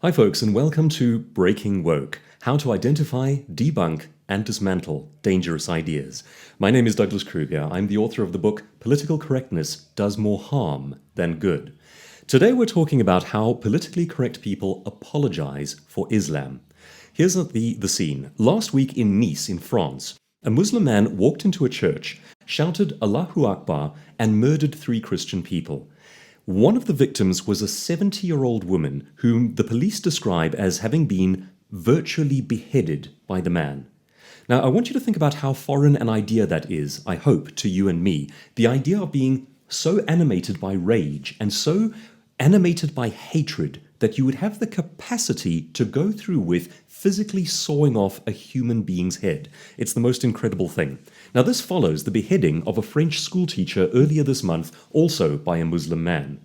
Hi folks, and welcome to Breaking Woke, how to identify, debunk, and dismantle dangerous ideas. My name is Douglas Kruger. I'm the author of the book Political Correctness Does More Harm Than Good. Today we're talking about how politically correct people apologize for Islam. Here's the scene. Last week in Nice, in France, a Muslim man walked into a church, shouted Allahu Akbar, and murdered 3 Christian people. One of the victims was a 70-year-old woman whom the police describe as having been virtually beheaded by the man. Now, I want you to think about how foreign an idea that is, I hope, to you and me. The idea of being so animated by rage and so animated by hatred that you would have the capacity to go through with physically sawing off a human being's head. It's the most incredible thing. Now, this follows the beheading of a French schoolteacher earlier this month, also by a Muslim man.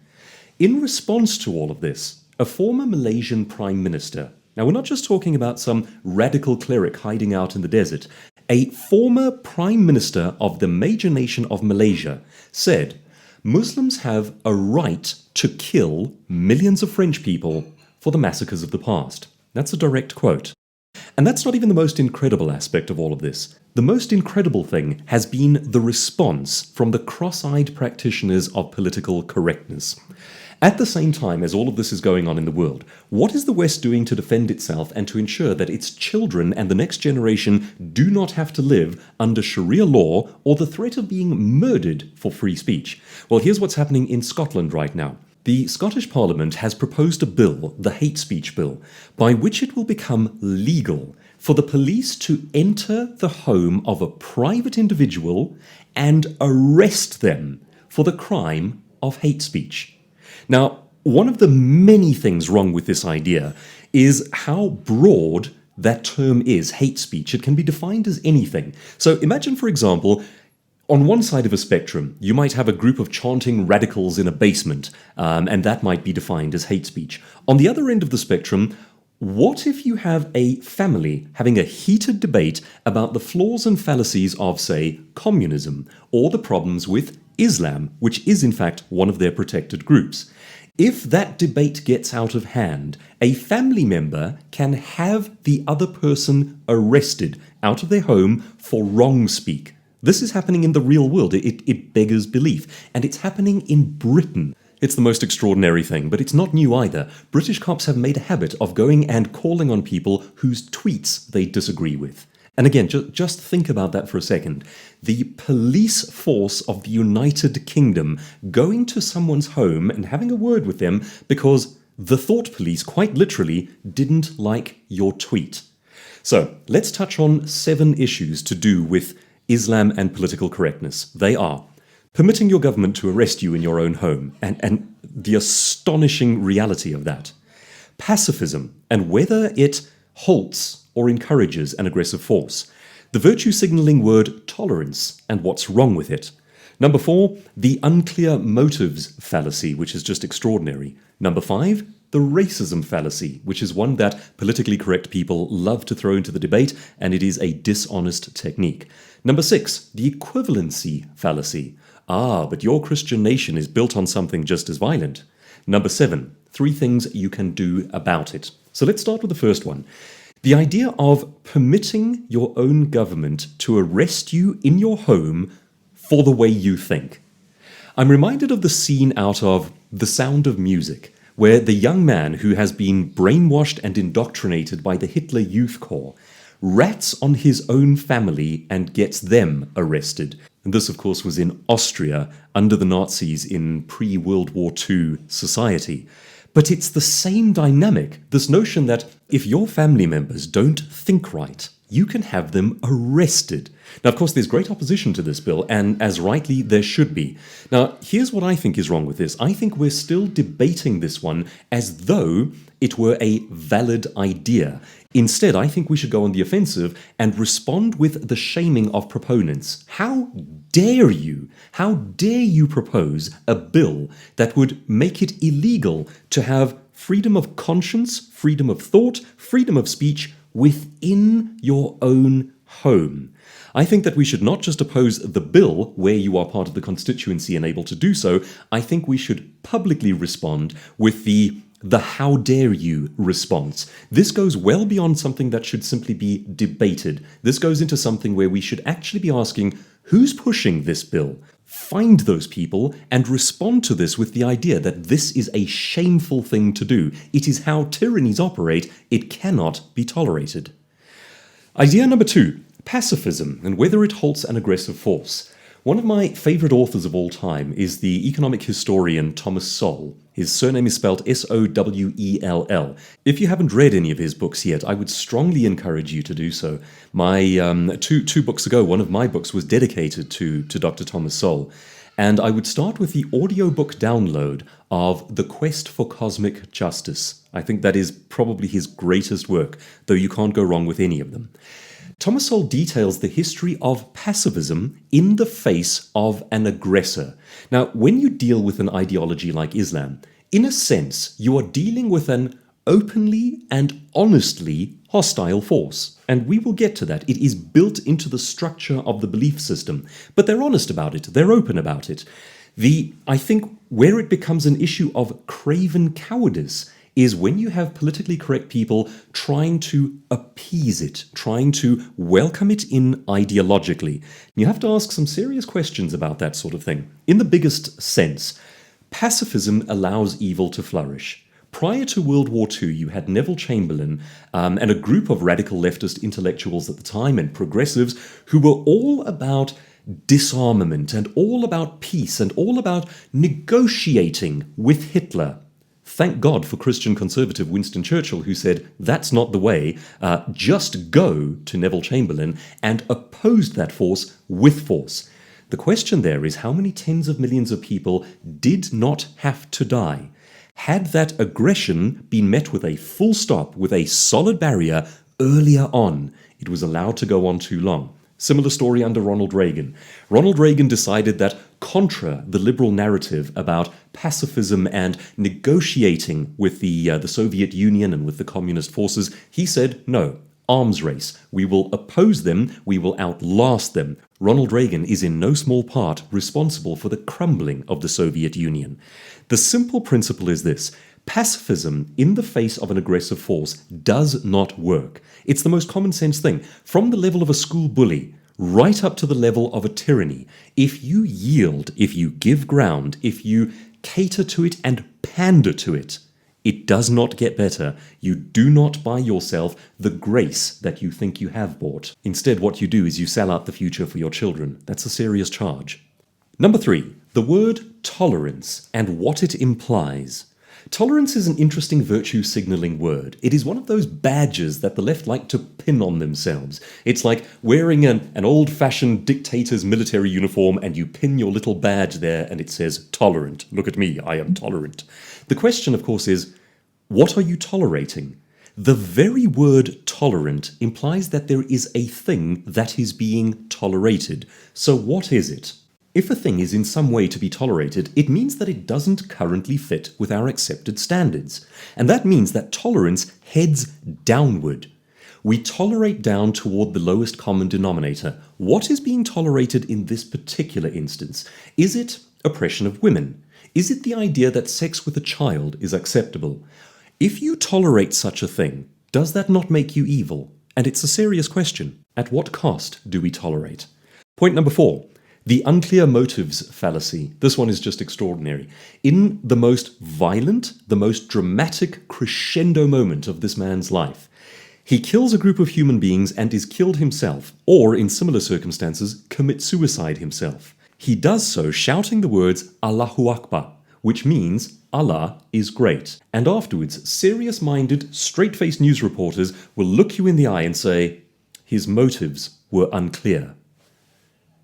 In response to all of this, a former Malaysian prime minister, now we're not just talking about some radical cleric hiding out in the desert, a former prime minister of the major nation of Malaysia said, Muslims have a right to kill millions of French people for the massacres of the past. That's a direct quote. And that's not even the most incredible aspect of all of this. The most incredible thing has been the response from the cross-eyed practitioners of political correctness. At the same time as all of this is going on in the world, what is the West doing to defend itself and to ensure that its children and the next generation do not have to live under Sharia law or the threat of being murdered for free speech? Well, here's what's happening in Scotland right now. The Scottish Parliament has proposed a bill, the hate speech bill, by which it will become legal for the police to enter the home of a private individual and arrest them for the crime of hate speech. Now, one of the many things wrong with this idea is how broad that term is, hate speech. It can be defined as anything. So imagine, for example, on one side of a spectrum, you might have a group of chanting radicals in a basement, and that might be defined as hate speech. On the other end of the spectrum, what if you have a family having a heated debate about the flaws and fallacies of, say, communism, or the problems with Islam, which is in fact one of their protected groups? If that debate gets out of hand, a family member can have the other person arrested out of their home for wrong speak. This is happening in the real world. It beggars belief. And it's happening in Britain. It's the most extraordinary thing, but it's not new either. British cops have made a habit of going and calling on people whose tweets they disagree with. And again, just think about that for a second. The police force of the United Kingdom going to someone's home and having a word with them because the thought police, quite literally, didn't like your tweet. So let's touch on 7 issues to do with Islam and political correctness. They are permitting your government to arrest you in your own home, and the astonishing reality of that. Pacifism, and whether it halts or encourages an aggressive force. The virtue-signaling word tolerance, and what's wrong with it. Number 4, the unclear motives fallacy, which is just extraordinary. Number 5, the racism fallacy, which is one that politically correct people love to throw into the debate, and it is a dishonest technique. Number 6, the equivalency fallacy. But your Christian nation is built on something just as violent. Number 7, 3 things you can do about it. So let's start with the first one. The idea of permitting your own government to arrest you in your home for the way you think. I'm reminded of the scene out of The Sound of Music, where the young man who has been brainwashed and indoctrinated by the Hitler Youth Corps rats on his own family and gets them arrested. And this, of course, was in Austria under the Nazis in pre-World War II society. But it's the same dynamic, this notion that if your family members don't think right, you can have them arrested. Now, of course, there's great opposition to this bill, and as rightly there should be. Now, here's what I think is wrong with this. I think we're still debating this one as though it were a valid idea. Instead, I think we should go on the offensive and respond with the shaming of proponents. How dare you? How dare you propose a bill that would make it illegal to have freedom of conscience, freedom of thought, freedom of speech within your own home? I think that we should not just oppose the bill where you are part of the constituency and able to do so. I think we should publicly respond with the the "how dare you" response. This goes well beyond something that should simply be debated. This goes into something where we should actually be asking, who's pushing this bill? Find those people and respond to this with the idea that this is a shameful thing to do. It is how tyrannies operate. It cannot be tolerated. Idea number 2, pacifism and whether it halts an aggressive force. One of my favorite authors of all time is the economic historian Thomas Sowell. His surname is spelled Sowell. If you haven't read any of his books yet, I would strongly encourage you to do so. My two books ago, one of my books was dedicated to Dr. Thomas Sowell. And I would start with the audiobook download of The Quest for Cosmic Justice. I think that is probably his greatest work, though you can't go wrong with any of them. Thomas Sowell details the history of pacifism in the face of an aggressor. Now, when you deal with an ideology like Islam, in a sense, you are dealing with an openly and honestly hostile force. And we will get to that. It is built into the structure of the belief system. But they're honest about it. They're open about it. I think where it becomes an issue of craven cowardice is when you have politically correct people trying to appease it, trying to welcome it in ideologically. You have to ask some serious questions about that sort of thing. In the biggest sense, pacifism allows evil to flourish. Prior to World War II, you had Neville Chamberlain and a group of radical leftist intellectuals at the time and progressives who were all about disarmament and all about peace and all about negotiating with Hitler. Thank God for Christian conservative Winston Churchill, who said, that's not the way, just go to Neville Chamberlain and opposed that force with force. The question there is how many tens of millions of people did not have to die? Had that aggression been met with a full stop, with a solid barrier earlier on, it was allowed to go on too long. Similar story under Ronald Reagan. Ronald Reagan decided that contra the liberal narrative about pacifism and negotiating with the Soviet Union and with the communist forces, he said, no, arms race. We will oppose them. We will outlast them. Ronald Reagan is in no small part responsible for the crumbling of the Soviet Union. The simple principle is this. Pacifism in the face of an aggressive force does not work. It's the most common sense thing. From the level of a school bully right up to the level of a tyranny, if you yield, if you give ground, if you cater to it and pander to it, it does not get better. You do not buy yourself the grace that you think you have bought. Instead, what you do is you sell out the future for your children. That's a serious charge. Number 3, the word tolerance and what it implies. Tolerance is an interesting virtue signaling word. It is one of those badges that the left like to pin on themselves. It's like wearing an old-fashioned dictator's military uniform and you pin your little badge there and it says tolerant. Look at me, I am tolerant. The question, of course, is what are you tolerating? The very word tolerant implies that there is a thing that is being tolerated. So what is it? If a thing is in some way to be tolerated, it means that it doesn't currently fit with our accepted standards. And that means that tolerance heads downward. We tolerate down toward the lowest common denominator. What is being tolerated in this particular instance? Is it oppression of women? Is it the idea that sex with a child is acceptable? If you tolerate such a thing, does that not make you evil? And it's a serious question. At what cost do we tolerate? Point number 4. The unclear motives fallacy. This one is just extraordinary. In the most violent, the most dramatic crescendo moment of this man's life, he kills a group of human beings and is killed himself, or in similar circumstances, commits suicide himself. He does so shouting the words Allahu Akbar, which means Allah is great. And afterwards, serious-minded, straight-faced news reporters will look you in the eye and say, his motives were unclear.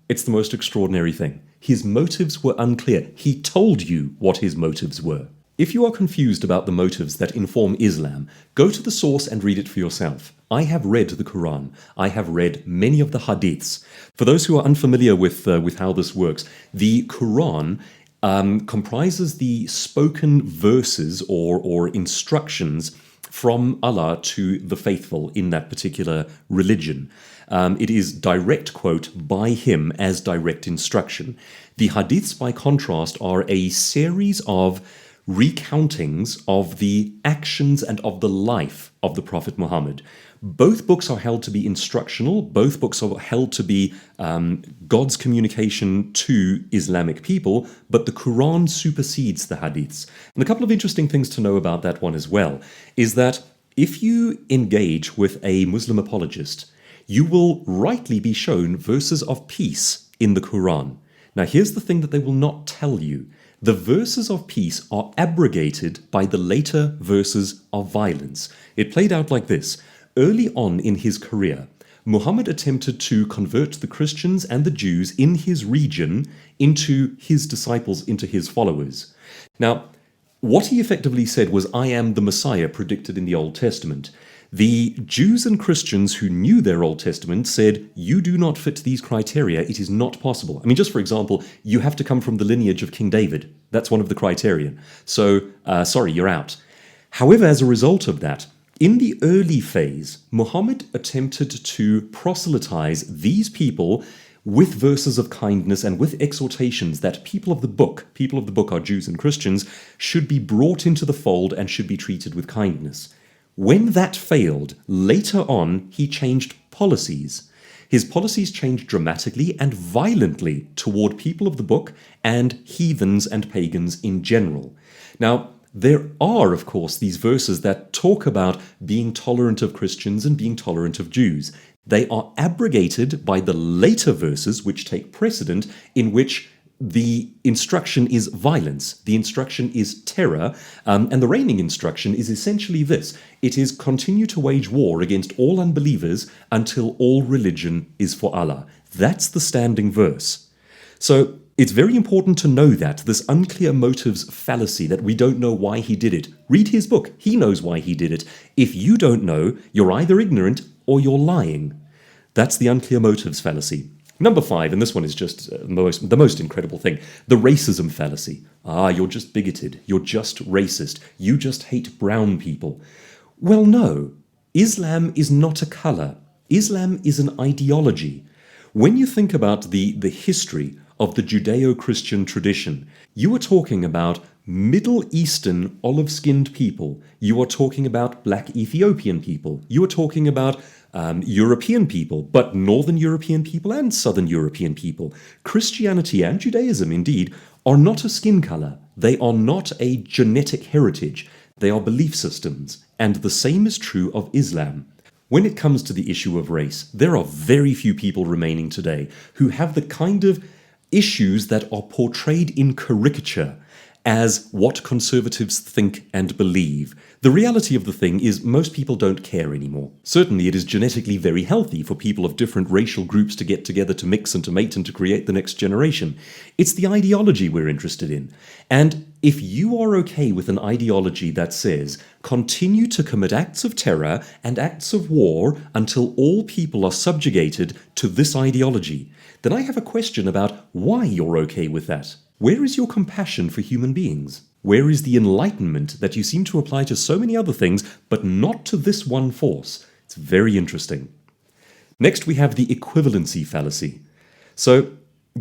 It's the most extraordinary thing. His motives were unclear. He told you what his motives were. If you are confused about the motives that inform Islam, go to the source and read it for yourself. I have read the Quran. I have read many of the hadiths. For those who are unfamiliar with how this works, the Quran comprises the spoken verses or instructions from Allah to the faithful in that particular religion. It is direct quote by him as direct instruction. The hadiths, by contrast, are a series of recountings of the actions and of the life of the Prophet Muhammad. Both books are held to be instructional. Both books are held to be God's communication to Islamic people, but the Quran supersedes the hadiths. And a couple of interesting things to know about that one as well is that if you engage with a Muslim apologist, you will rightly be shown verses of peace in the Quran. Now, here's the thing that they will not tell you. The verses of peace are abrogated by the later verses of violence. It played out like this. Early on in his career, Muhammad attempted to convert the Christians and the Jews in his region into his disciples, into his followers. Now, what he effectively said was, I am the Messiah predicted in the Old Testament. The Jews and Christians who knew their Old Testament said, you do not fit these criteria, it is not possible. I mean, just for example, you have to come from the lineage of King David. That's one of the criteria. So, sorry, you're out. However, as a result of that, in the early phase, Muhammad attempted to proselytize these people with verses of kindness and with exhortations that people of the book are Jews and Christians, should be brought into the fold and should be treated with kindness. When that failed, later on, he changed policies. His policies changed dramatically and violently toward people of the book and heathens and pagans in general. Now, there are, of course, these verses that talk about being tolerant of Christians and being tolerant of Jews. They are abrogated by the later verses which take precedent, in which the instruction is violence, the instruction is terror, and the reigning instruction is essentially this. It is continue to wage war against all unbelievers until all religion is for Allah. That's the standing verse. So it's very important to know that, this unclear motives fallacy, that we don't know why he did it. Read his book. He knows why he did it. If you don't know, you're either ignorant or you're lying. That's the unclear motives fallacy. Number 5, and this one is just the most incredible thing, the racism fallacy. You're just bigoted. You're just racist. You just hate brown people. Well, no. Islam is not a color. Islam is an ideology. When you think about the history of the Judeo-Christian tradition, you are talking about Middle Eastern olive-skinned people. You are talking about black Ethiopian people. You are talking about European people, but Northern European people and Southern European people. Christianity and Judaism, indeed, are not a skin color. They are not a genetic heritage. They are belief systems. And the same is true of Islam. When it comes to the issue of race, there are very few people remaining today who have the kind of issues that are portrayed in caricature as what conservatives think and believe. The reality of the thing is most people don't care anymore. Certainly it is genetically very healthy for people of different racial groups to get together to mix and to mate and to create the next generation. It's the ideology we're interested in. And if you are okay with an ideology that says, continue to commit acts of terror and acts of war until all people are subjugated to this ideology, then I have a question about why you're okay with that. Where is your compassion for human beings? Where is the enlightenment that you seem to apply to so many other things, but not to this one force? It's very interesting. Next, we have the equivalency fallacy. So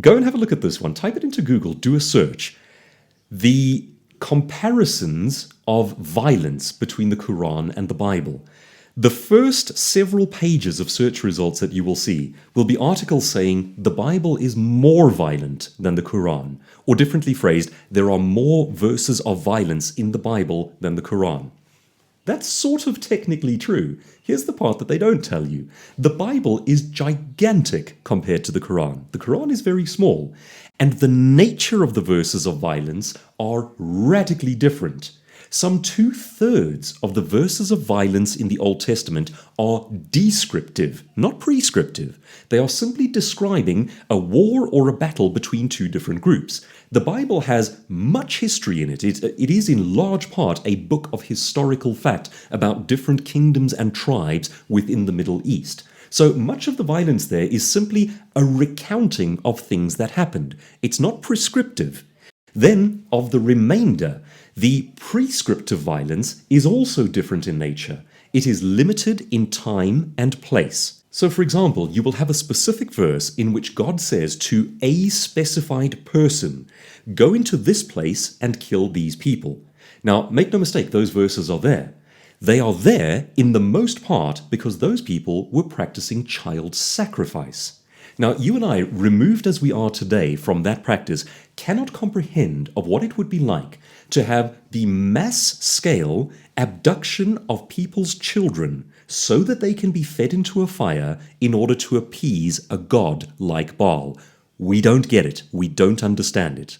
go and have a look at this one. Type it into Google, do a search. The comparisons of violence between the Quran and the Bible. The first several pages of search results that you will see will be articles saying the Bible is more violent than the Quran. Or differently phrased, there are more verses of violence in the Bible than the Quran. That's sort of technically true. Here's the part that they don't tell you. The Bible is gigantic compared to the Quran. The Quran is very small. And the nature of the verses of violence are radically different. Some 2/3 of the verses of violence in the Old Testament are descriptive, not prescriptive. They are simply describing a war or a battle between two different groups. The Bible has much history in it. It is in large part a book of historical fact about different kingdoms and tribes within the Middle East. So much of the violence there is simply a recounting of things that happened. It's not prescriptive. Then, of the remainder, the prescriptive violence is also different in nature. It is limited in time and place. So, for example, you will have a specific verse in which God says to a specified person, go into this place and kill these people. Now, make no mistake, those verses are there. They are there in the most part because those people were practicing child sacrifice. Now, you and I, removed as we are today from that practice, cannot comprehend of what it would be like to have the mass-scale abduction of people's children so that they can be fed into a fire in order to appease a god like Baal. We don't get it. We don't understand it.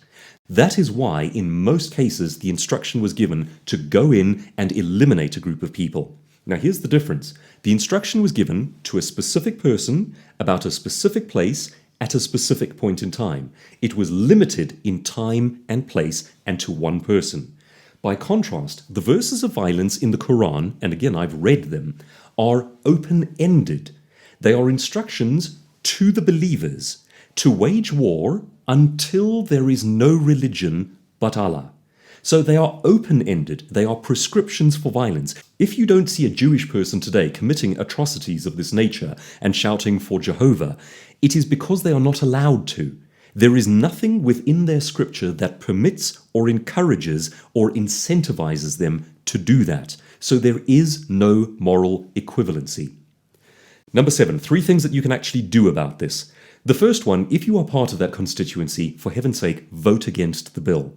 That is why, in most cases, the instruction was given to go in and eliminate a group of people. Now, here's the difference. The instruction was given to a specific person about a specific place at a specific point in time. It was limited in time and place and to one person. By contrast, the verses of violence in the Quran, and again, I've read them, are open-ended. They are instructions to the believers to wage war until there is no religion but Allah. So they are open-ended. They are prescriptions for violence. If you don't see a Jewish person today committing atrocities of this nature and shouting for Jehovah, it is because they are not allowed to. There is nothing within their scripture that permits or encourages or incentivizes them to do that. So there is no moral equivalency. Number 7, 3 things that you can actually do about this. The first one, if you are part of that constituency, for heaven's sake, vote against the bill.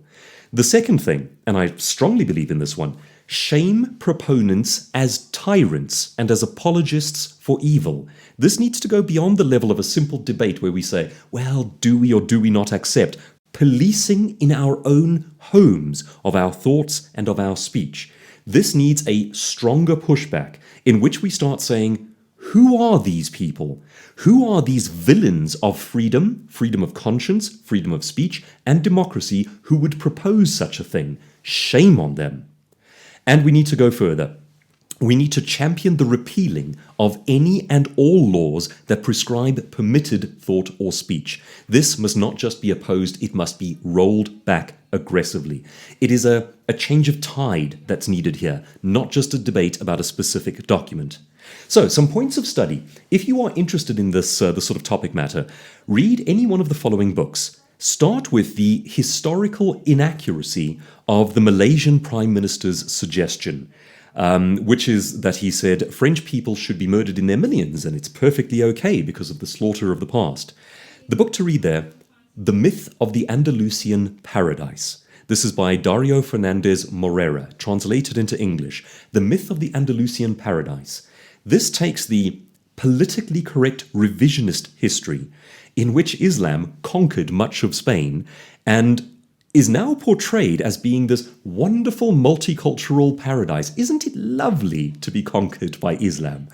The second thing, and I strongly believe in this one, shame proponents as tyrants and as apologists for evil. This needs to go beyond the level of a simple debate where we say, well, do we or do we not accept policing in our own homes of our thoughts and of our speech? This needs a stronger pushback in which we start saying, who are these people? Who are these villains of freedom, freedom of conscience, freedom of speech, and democracy who would propose such a thing? Shame on them. And we need to go further. We need to champion the repealing of any and all laws that prescribe permitted thought or speech. This must not just be opposed, it must be rolled back aggressively. It is a change of tide that's needed here, not just a debate about a specific document. So, some points of study. If you are interested in this sort of topic matter, read any one of the following books. Start with the historical inaccuracy of the Malaysian Prime Minister's suggestion, which is that he said French people should be murdered in their millions and it's perfectly okay because of the slaughter of the past. The book to read there, The Myth of the Andalusian Paradise. This is by Dario Fernandez Morera, translated into English. The Myth of the Andalusian Paradise. This takes the politically correct revisionist history in which Islam conquered much of Spain and is now portrayed as being this wonderful multicultural paradise. Isn't it lovely to be conquered by Islam?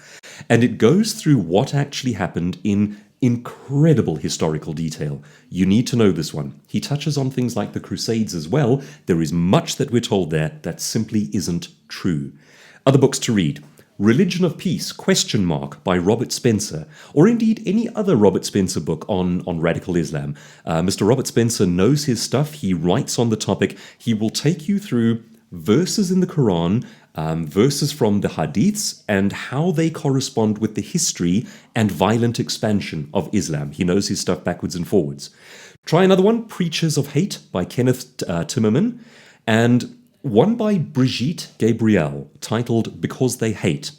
And it goes through what actually happened in incredible historical detail. You need to know this one. He touches on things like the Crusades as well. There is much that we're told there that simply isn't true. Other books to read. Religion of Peace, ? By Robert Spencer, or indeed any other Robert Spencer book on radical Islam. Mr. Robert Spencer knows his stuff. He writes on the topic. He will take you through verses in the Quran, verses from the Hadiths, and how they correspond with the history and violent expansion of Islam. He knows his stuff backwards and forwards. Try another one, Preachers of Hate by Kenneth Timmerman, and one by Brigitte Gabriel, titled Because They Hate.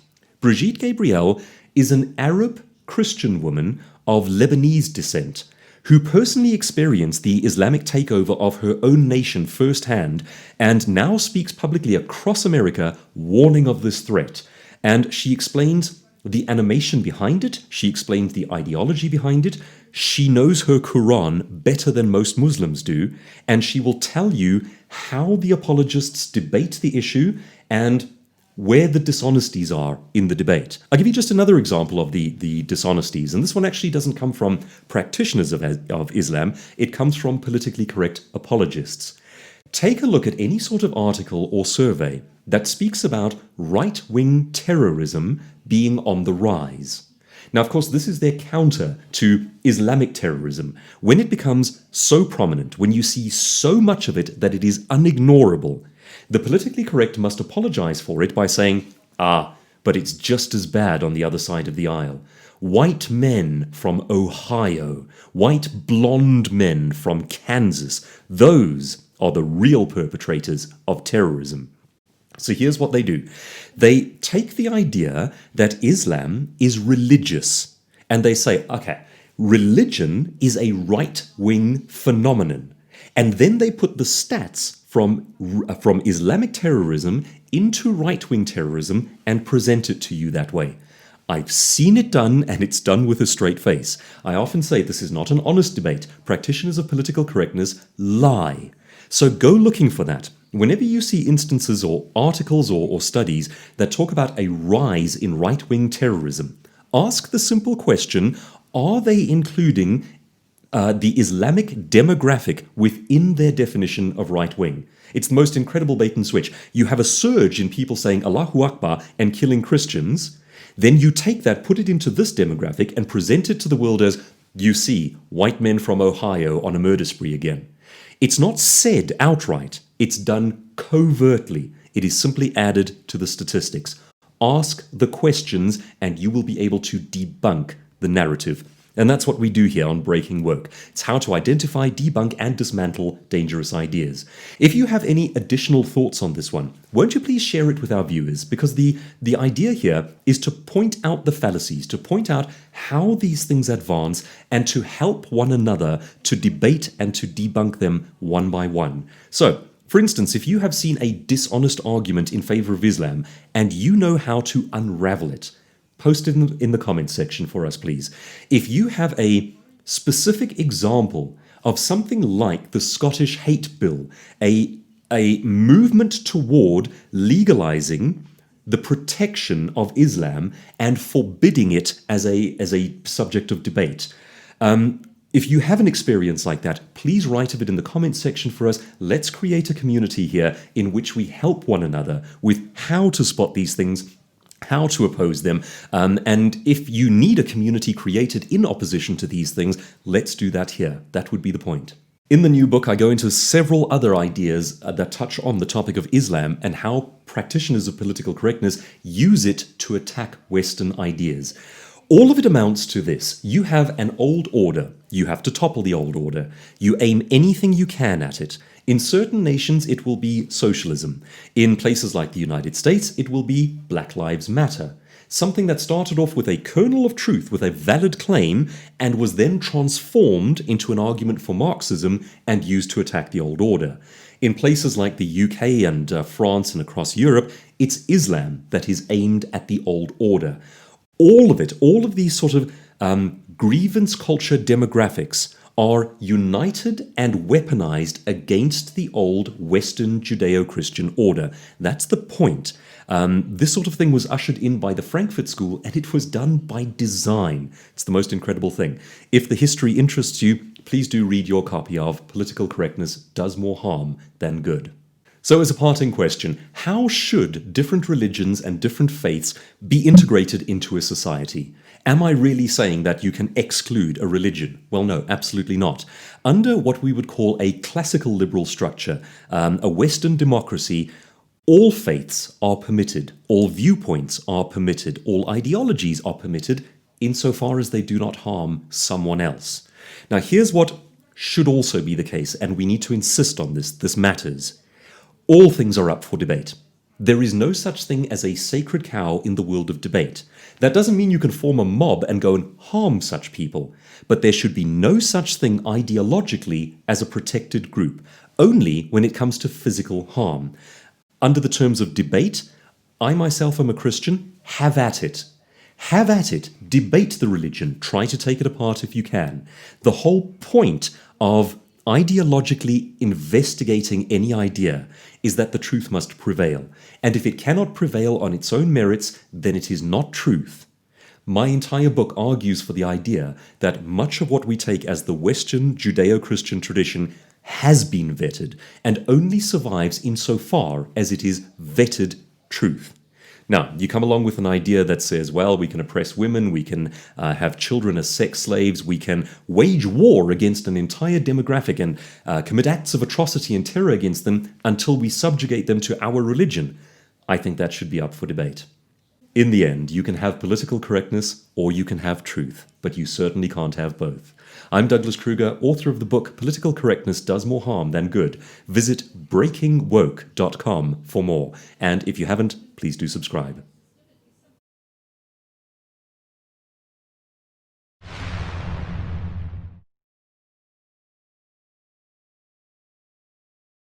Brigitte Gabriel is an Arab Christian woman of Lebanese descent who personally experienced the Islamic takeover of her own nation firsthand and now speaks publicly across America warning of this threat. And she explains the animation behind it, she explains the ideology behind it, she knows her Quran better than most Muslims do, and she will tell you how the apologists debate the issue and where the dishonesties are in the debate. I'll give you just another example of the dishonesties, and this one actually doesn't come from practitioners of Islam, it comes from politically correct apologists. Take a look at any sort of article or survey that speaks about right-wing terrorism being on the rise. Now, of course, this is their counter to Islamic terrorism. When it becomes so prominent, when you see so much of it that it is unignorable, the politically correct must apologize for it by saying, but it's just as bad on the other side of the aisle. White men from Ohio, white blonde men from Kansas, those are the real perpetrators of terrorism. So here's what they do. They take the idea that Islam is religious, and they say, okay, religion is a right-wing phenomenon. And then they put the stats from Islamic terrorism into right-wing terrorism and present it to you that way. I've seen it done, and it's done with a straight face. I often say this is not an honest debate. Practitioners of political correctness lie. So go looking for that. Whenever you see instances or articles or studies that talk about a rise in right-wing terrorism, ask the simple question, are they including the Islamic demographic within their definition of right-wing? It's the most incredible bait and switch. You have a surge in people saying Allahu Akbar and killing Christians. Then you take that, put it into this demographic, and present it to the world as, you see, white men from Ohio on a murder spree again. It's not said outright. It's done covertly. It is simply added to the statistics. Ask the questions and you will be able to debunk the narrative. And that's what we do here on BreakingWoke. It's how to identify, debunk, and dismantle dangerous ideas. If you have any additional thoughts on this one, won't you please share it with our viewers? Because the idea here is to point out the fallacies, to point out how these things advance, and to help one another to debate and to debunk them one by one. So, for instance, if you have seen a dishonest argument in favor of Islam and you know how to unravel it, post it in the comments section for us, please. If you have a specific example of something like the Scottish Hate Bill, a movement toward legalizing the protection of Islam and forbidding it as a subject of debate. If you have an experience like that, please write of it in the comments section for us. Let's create a community here in which we help one another with how to spot these things, how to oppose them, and if you need a community created in opposition to these things, let's do that here. That would be the point. In the new book, I go into several other ideas that touch on the topic of Islam and how practitioners of political correctness use it to attack Western ideas. All of it amounts to this. You have an old order. You have to topple the old order. You aim anything you can at it. In certain nations, it will be socialism. In places like the United States, it will be Black Lives Matter. Something that started off with a kernel of truth, with a valid claim, and was then transformed into an argument for Marxism and used to attack the old order. In places like the UK and France and across Europe, it's Islam that is aimed at the old order. All of it, all of these sort of grievance culture demographics are united and weaponized against the old Western Judeo-Christian order. That's the point. This sort of thing was ushered in by the Frankfurt School, and it was done by design. It's the most incredible thing. If the history interests you, please do read your copy of Political Correctness Does More Harm Than Good. So as a parting question, how should different religions and different faiths be integrated into a society? Am I really saying that you can exclude a religion? Well, no, absolutely not. Under what we would call a classical liberal structure, a Western democracy, all faiths are permitted, all viewpoints are permitted, all ideologies are permitted, insofar as they do not harm someone else. Now, here's what should also be the case, and we need to insist on this. This matters. All things are up for debate. There is no such thing as a sacred cow in the world of debate. That doesn't mean you can form a mob and go and harm such people, but there should be no such thing ideologically as a protected group, only when it comes to physical harm. Under the terms of debate, I myself am a Christian, have at it. Have at it. Debate the religion. Try to take it apart if you can. The whole point of ideologically investigating any idea is that the truth must prevail. And if it cannot prevail on its own merits, then it is not truth. My entire book argues for the idea that much of what we take as the Western Judeo-Christian tradition has been vetted and only survives insofar as it is vetted truth. Now, you come along with an idea that says, well, we can oppress women, we can have children as sex slaves, we can wage war against an entire demographic and commit acts of atrocity and terror against them until we subjugate them to our religion. I think that should be up for debate. In the end, you can have political correctness or you can have truth, but you certainly can't have both. I'm Douglas Kruger, author of the book Political Correctness Does More Harm Than Good. Visit BreakingWoke.com for more, and if you haven't, please do subscribe.